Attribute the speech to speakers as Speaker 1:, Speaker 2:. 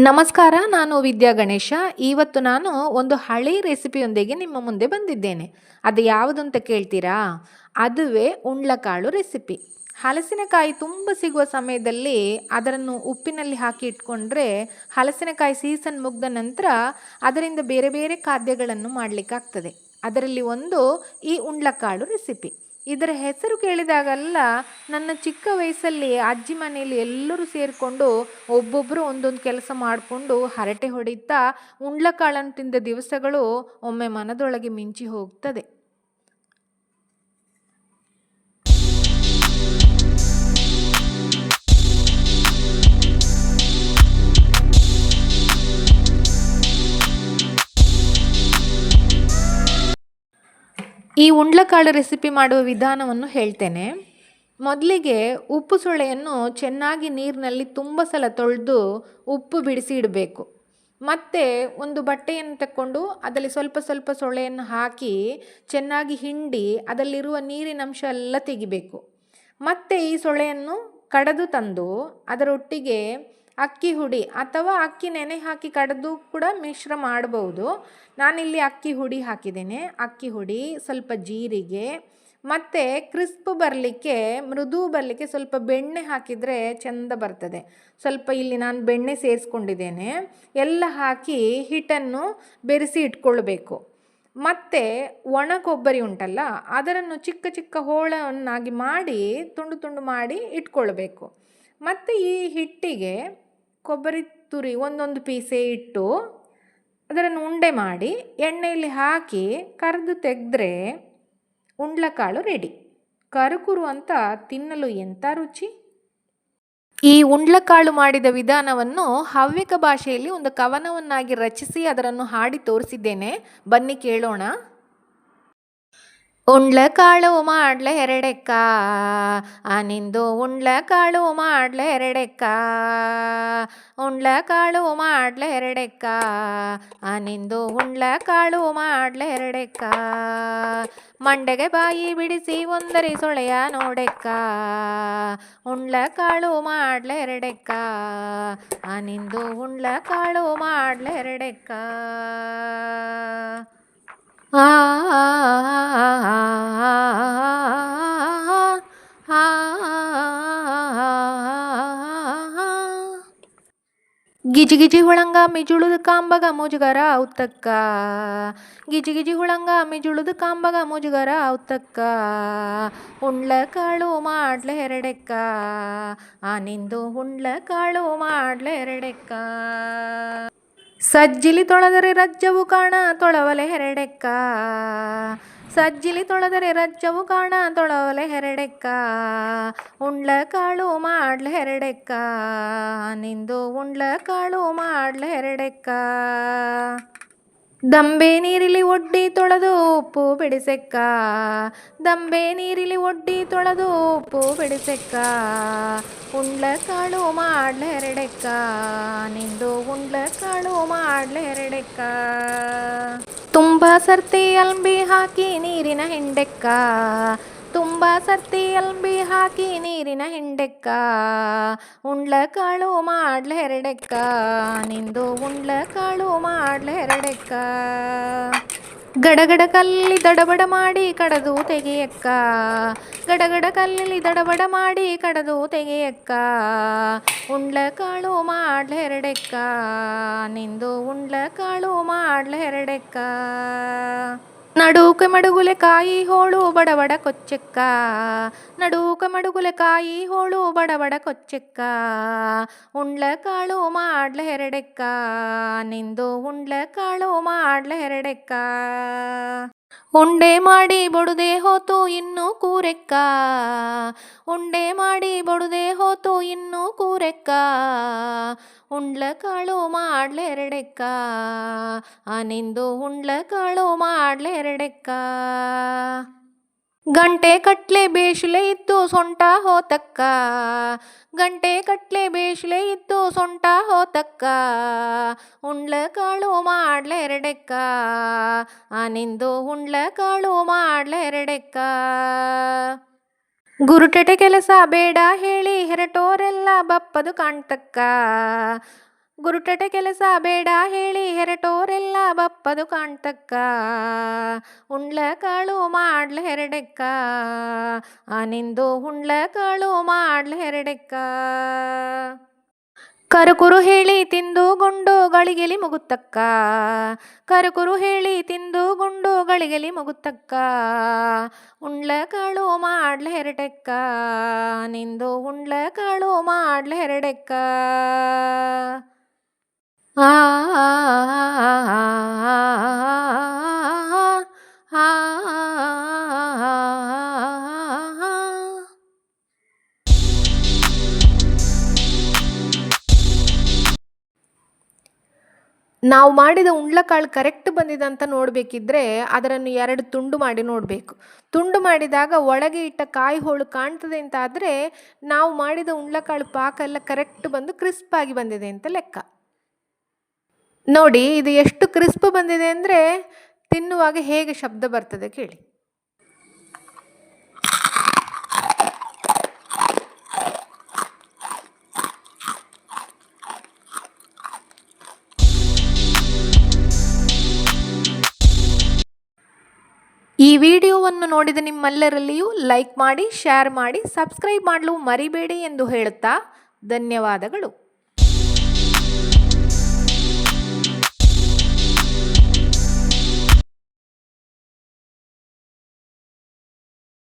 Speaker 1: ನಮಸ್ಕಾರ, ನಾನು ವಿದ್ಯಾ ಗಣೇಶ. ಇವತ್ತು ನಾನು ಒಂದು ಹಳೆ ರೆಸಿಪಿಯೊಂದಿಗೆ ನಿಮ್ಮ ಮುಂದೆ ಬಂದಿದ್ದೇನೆ. ಅದು ಯಾವುದು ಅಂತ ಕೇಳ್ತೀರಾ? ಅದುವೇ ಉಂಡ್ಲಕಾಳು ರೆಸಿಪಿ. ಹಲಸಿನಕಾಯಿ ತುಂಬ ಸಿಗುವ ಸಮಯದಲ್ಲಿ ಅದನ್ನು ಉಪ್ಪಿನಲ್ಲಿ ಹಾಕಿ ಇಟ್ಕೊಂಡ್ರೆ ಹಲಸಿನಕಾಯಿ ಸೀಸನ್ ಮುಗ್ದ ನಂತರ ಅದರಿಂದ ಬೇರೆ ಬೇರೆ ಖಾದ್ಯಗಳನ್ನು ಮಾಡಲಿಕ್ಕಾಗ್ತದೆ. ಅದರಲ್ಲಿ ಒಂದು ಈ ಉಂಡ್ಲಕಾಳು ರೆಸಿಪಿ. ಇದರ ಹೆಸರು ಕೇಳಿದಾಗಲ್ಲ ನನ್ನ ಚಿಕ್ಕ ವಯಸ್ಸಲ್ಲಿ ಅಜ್ಜಿ ಮನೆಯಲ್ಲಿ ಎಲ್ಲರೂ ಸೇರಿಕೊಂಡು ಒಬ್ಬೊಬ್ಬರು ಒಂದೊಂದು ಕೆಲಸ ಮಾಡಿಕೊಂಡು ಹರಟೆ ಹೊಡಿತಾ ಉಂಡ್ಲಕಾಳನ್ನು ತಿಂದ ದಿವಸಗಳು ಒಮ್ಮೆ ಮನದೊಳಗೆ ಮಿಂಚಿ ಹೋಗ್ತದೆ. ಈ ಉಂಡ್ಲಕಾಳು ರೆಸಿಪಿ ಮಾಡುವ ವಿಧಾನವನ್ನು ಹೇಳ್ತೇನೆ. ಮೊದಲಿಗೆ ಉಪ್ಪು ಸೊಳೆಯನ್ನು ಚೆನ್ನಾಗಿ ನೀರಿನಲ್ಲಿ ತುಂಬ ಸಲ ತೊಳೆದು ಉಪ್ಪು ಬಿಡಿಸಿ ಇಡಬೇಕು. ಮತ್ತು ಒಂದು ಬಟ್ಟೆಯನ್ನು ತಕ್ಕೊಂಡು ಅದರಲ್ಲಿ ಸ್ವಲ್ಪ ಸ್ವಲ್ಪ ಸೊಳೆಯನ್ನು ಹಾಕಿ ಚೆನ್ನಾಗಿ ಹಿಂಡಿ ಅದರಲ್ಲಿರುವ ನೀರಿನಂಶ ಎಲ್ಲ ತೆಗಿಬೇಕು. ಮತ್ತು ಈ ಸೊಳೆಯನ್ನು ಕಡೆದು ತಂದು ಅದರೊಟ್ಟಿಗೆ ಅಕ್ಕಿ ಹುಡಿ ಅಥವಾ ಅಕ್ಕಿ ನೆನೆ ಹಾಕಿ ಕಡೆದು ಕೂಡ ಮಿಶ್ರ ಮಾಡಬಹುದು. ನಾನಿಲ್ಲಿ ಅಕ್ಕಿ ಹುಡಿ ಹಾಕಿದ್ದೇನೆ. ಅಕ್ಕಿ ಹುಡಿ, ಸ್ವಲ್ಪ ಜೀರಿಗೆ ಮತ್ತು ಕ್ರಿಸ್ಪ್ ಬರಲಿಕ್ಕೆ, ಮೃದು ಬರಲಿಕ್ಕೆ ಸ್ವಲ್ಪ ಬೆಣ್ಣೆ ಹಾಕಿದರೆ ಚೆಂದ ಬರ್ತದೆ. ಸ್ವಲ್ಪ ಇಲ್ಲಿ ನಾನು ಬೆಣ್ಣೆ ಸೇರಿಸ್ಕೊಂಡಿದ್ದೇನೆ. ಎಲ್ಲ ಹಾಕಿ ಹಿಟ್ಟನ್ನು ಬೆರೆಸಿ ಇಟ್ಕೊಳ್ಬೇಕು. ಮತ್ತು ಒಣ ಕೊಬ್ಬರಿ ಉಂಟಲ್ಲ, ಅದನ್ನು ಚಿಕ್ಕ ಚಿಕ್ಕ ಹೋಳವನ್ನಾಗಿ ಮಾಡಿ ತುಂಡು ತುಂಡು ಮಾಡಿ ಇಟ್ಕೊಳ್ಬೇಕು. ಮತ್ತು ಈ ಹಿಟ್ಟಿಗೆ ಕೊಬ್ಬರಿ ತುರಿ ಒಂದೊಂದು ಪೀಸೇ ಇಟ್ಟು ಅದನ್ನು ಉಂಡೆ ಮಾಡಿ ಎಣ್ಣೆಯಲ್ಲಿ ಹಾಕಿ ಕರೆದು ತೆಗೆದ್ರೆ ಉಂಡ್ಲಕಾಳು ರೆಡಿ. ಕರುಕುರು ಅಂತ ತಿನ್ನಲು ಎಂಥ ರುಚಿ! ಈ ಉಂಡ್ಲಕಾಳು ಮಾಡಿದ ವಿಧಾನವನ್ನು ಹವ್ಯಕ ಭಾಷೆಯಲ್ಲಿ ಒಂದು ಕವನವನ್ನಾಗಿ ರಚಿಸಿ ಅದನ್ನು ಹಾಡಿ ತೋರಿಸಿದ್ದೇನೆ. ಬನ್ನಿ ಕೇಳೋಣ. ಉಂಡ್ಲಕಾಳು ಮಾಡ್ಲೆ ಎರಡೆಕ್ಕ, ನಿಂದು ಉಂಡ್ಲಕಾಳು ಮಾಡ್ಲೆ ಎರಡೆಕ್ಕ, ಉಂಡ್ಲಕಾಳು ಮಾಡ್ಲೆ ಎರಡೆಕ್ಕ, ನಿಂದು ಉಂಡ್ಲಕಾಳು ಮಾಡ್ಲೆ ಎರಡೆಕ್ಕ, ಮಂಡೆಗೆ ಬಾಯಿ ಬಿಡಿಸಿ ಒಂದರಿ ಸೊಳೆಯ ನೋಡೆಕ್ಕ, ಉಂಡ್ಲಕಾಳು ಮಾಡ್ಲೆ ಎರಡೆಕ್ಕ, ನಿಂದು ಉಂಡ್ಲಕಾಳು ಮಾಡ್ಲೆ ಎರಡೆಕ್ಕ. ಆ ಗಿಜಿ ಗಿಜಿ ಹುಳಂಗ ಮಿಜುಳುದು ಕಾಂಬಗ ಮುಜುಗರ ಔತಕ್ಕ, ಗಿಜಿ ಗಿಜಿ ಹುಳಂಗ ಮಿಜುಳುದು ಕಾಂಬಗ ಮುಜುಗರ ಔತಕ್ಕ, ಉಂಡ್ಲಕಾಳು ಮಾಡ್ಲೆ ಎರಡೆಕ್ಕ, ನಿಂದು ಉಂಡ್ಲಕಾಳು ಮಾಡ್ಲೆ ಎರಡೆಕ್ಕ. ಸಜ್ಜಿಲಿ ತೊಳೆದರೆ ರಜ್ಜವು ಕಾಣ ತೊಳವಲೆ ಹೆರಡೆಕ್ಕ, ಸಜ್ಜಿಲಿ ತೊಳೆದರೆ ರಜ್ಜವು ಕಾಣ ತೊಳವಲೆ ಹೆರಡೆಕ್ಕ, ಉಂಡ್ಲಕಾಳು ಮಾಡ್ಲೆ ಹೆರಡೆಕ್ಕ, ನಿಂದು ಉಂಡ್ಲಕಾಳು ಮಾಡ್ಲೆ ಹೆರಡೆಕ್ಕ. ದಂಬೆ ನೀರಿಲಿ ಒಡ್ಡಿ ತೊಳೆದು ಉಪ್ಪು ಬಿಡಿಸೆಕ್ಕ, ದಂಬೆ ನೀರಿಲಿ ಒಡ್ಡಿ ತೊಳೆದು ಉಪ್ಪು ಬಿಡಿಸೆಕ್ಕ, ಉಂಡ್ಲಕಾಳು ಮಾಡ್ಲೆ ಎರಡೆಕ್ಕ, ನಿಂದು ಉಂಡ್ಲಕಾಳು ಮಾಡ್ಲೆ ಎರಡೆಕ್ಕ. ತುಂಬ ಸರ್ತಿ ಅಲ್ಬಿ ಹಾಕಿ ನೀರಿನ ಹಿಂಡೆಕ್ಕ, ತುಂಬ ಸರ್ತಿ ಅಲ್ಬಿ ಹಾಕಿ ನೀರಿನ ಹಿಂಡೆಕ್ಕ, ಉಂಡ್ಲಕಾಳು ಮಾಡ್ಲೆ ಎರಡೆಕ್ಕ, ನಿಂದು ಉಂಡ್ಲಕಾಳು ಮಾಡ್ಲೆ ಎರಡೆಕ್ಕ. ಗಡಗಡ ಕಲ್ಲಿ ದಡಬಡ ಮಾಡಿ ಕಡದು ತೆಗೆಯಕ್ಕ, ಗಡಗಡ ಕಲ್ಲಲ್ಲಿ ದಡಬಡ ಮಾಡಿ ಕಡದು ತೆಗೆಯಕ್ಕ, ಉಂಡ್ಲಕಾಳು ಮಾಡ್ಲೆ ಎರಡೆಕ್ಕ, ನಿಂದು ಉಂಡ್ಲಕಾಳು ಮಾಡ್ಲೆ ಎರಡೆಕ್ಕ. ನಡೂಕ ಮಡುಗುಲೆ ಕಾಯಿ ಹೋಳು ಬಡಬಡ ಕೊಚ್ಚೆಕ್ಕ, ನಡೂಕ ಮಡುಗುಲೆ ಕಾಯಿ ಹೋಳು ಬಡಬಡ ಕೊಚ್ಚೆಕ್ಕ, ಉಂಡ್ಲಕಾಳು ಮಾಡ್ಲೆ ಎರಡೆಕ್ಕ, ನಿಂದು ಉಂಡ್ಲಕಾಳು ಮಾಡ್ಲೆ ಎರಡೆಕ್ಕ. ಉಂಡೆ ಮಾಡಿ ಬೊಡುದೆ ಹೋತು ಇನ್ನೂ ಕೂರೆಕ್ಕ, ಉಂಡೆ ಮಾಡಿ ಬೊಡುದೆ ಹೋತು ಇನ್ನೂ ಕೂರೆಕ್ಕ, ಉಂಡ್ಲಕಾಳು ಮಾಡ್ಲೆ ಎರಡೆಕ್ಕ, ನಿಂದು ಉಂಡ್ಲಕಾಳು ಮಾಡ್ಲೆ ಎರಡೆಕ್ಕ. ಗಂಟೆ ಕಟ್ಲೆ ಬೇಷಲೆ ಇತ್ತು ಸೊಂಟ ಹೋತಕ್ಕ, ಗಂಟೆ ಕಟ್ಲೆ ಬೇಷಲೆ ಇತ್ತು ಸೊಂಟ ಹೋತಕ್ಕ, ಉಂಡ್ಲಕಾಳು ಮಾಡ್ಲೆ ಎರಡೆಕ್ಕ, ನಿಂದು ಉಂಡ್ಲಕಾಳು ಮಾಡ್ಲೆ ಎರಡೆಕ್ಕ. ಗುರುಟೆಟೆ ಕೆಲಸ ಬೇಡ ಹೇಳಿ ಹೆರಟೋರೆಲ್ಲ ಬಪ್ಪದು ಕಾಣ್ತಕ್ಕ, ಗುರುಟಟೆ ಕೆಲಸ ಬೇಡ ಹೇಳಿ ಹೆರಟೋರೆಲ್ಲ ಬಪ್ಪದು ಕಾಣ್ತಕ್ಕ. ಉಂಡ್ಲ ಕಾಳು ಮಾಡ್ಲ ಹೆರಡೆಕ್ಕ, ನಿಂದು ಉಂಡ್ಲ ಕಾಳು ಮಾಡ್ಲ ಹೆರಡೆಕ್ಕ. ಕರುಕುರು ಹೇಳಿ ತಿಂದು ಗುಂಡು ಗಳಿಗೆಲಿ ಮುಗುತ್ತಕ್ಕ, ಕರುಕುರು ಹೇಳಿ ತಿಂದು ಗುಂಡು ಗಳಿಗೆಲಿ ಮುಗುತ್ತಕ್ಕ. ಉಂಡ್ಲ ಕಾಳು ಮಾಡ್ಲ ಹೆರಡೆಕ್ಕ, ನಿಂದು ಉಂಡ್ಲ ಕಾಳು ಮಾಡ್ಲ ಹೆರಡೆಕ್ಕ. ಆ ನಾವು ಮಾಡಿದ ಉಂಡ್ಲಕಾಳು ಕರೆಕ್ಟ್ ಬಂದಿದೆ ಅಂತ ನೋಡಬೇಕಿದ್ರೆ ಅದನ್ನು 2 ತುಂಡು ಮಾಡಿ ನೋಡಬೇಕು. ತುಂಡು ಮಾಡಿದಾಗ ಒಳಗೆ ಇಟ್ಟ ಕಾಯಿ ಹೋಳು ಕಾಣ್ತದೆ ಅಂತ ಆದರೆ ನಾವು ಮಾಡಿದ ಉಂಡ್ಲಕಾಳು ಪಾಕ ಎಲ್ಲ ಕರೆಕ್ಟ್ ಬಂದು ಕ್ರಿಸ್ಪಾಗಿ ಬಂದಿದೆ ಅಂತ ಲೆಕ್ಕ. ನೋಡಿ ಇದು ಎಷ್ಟು ಕ್ರಿಸ್ಪ್ ಬಂದಿದೆ ಅಂದರೆ ತಿನ್ನುವಾಗ ಹೇಗೆ ಶಬ್ದ ಬರ್ತದೆ ಕೇಳಿ. ಈ ವಿಡಿಯೋವನ್ನು ನೋಡಿದ ನಿಮ್ಮೆಲ್ಲರಲ್ಲಿಯೂ ಲೈಕ್ ಮಾಡಿ, ಶೇರ್ ಮಾಡಿ, ಸಬ್ಸ್ಕ್ರೈಬ್ ಮಾಡಲು ಮರಿಬೇಡಿ ಎಂದು ಹೇಳುತ್ತಾ ಧನ್ಯವಾದಗಳು.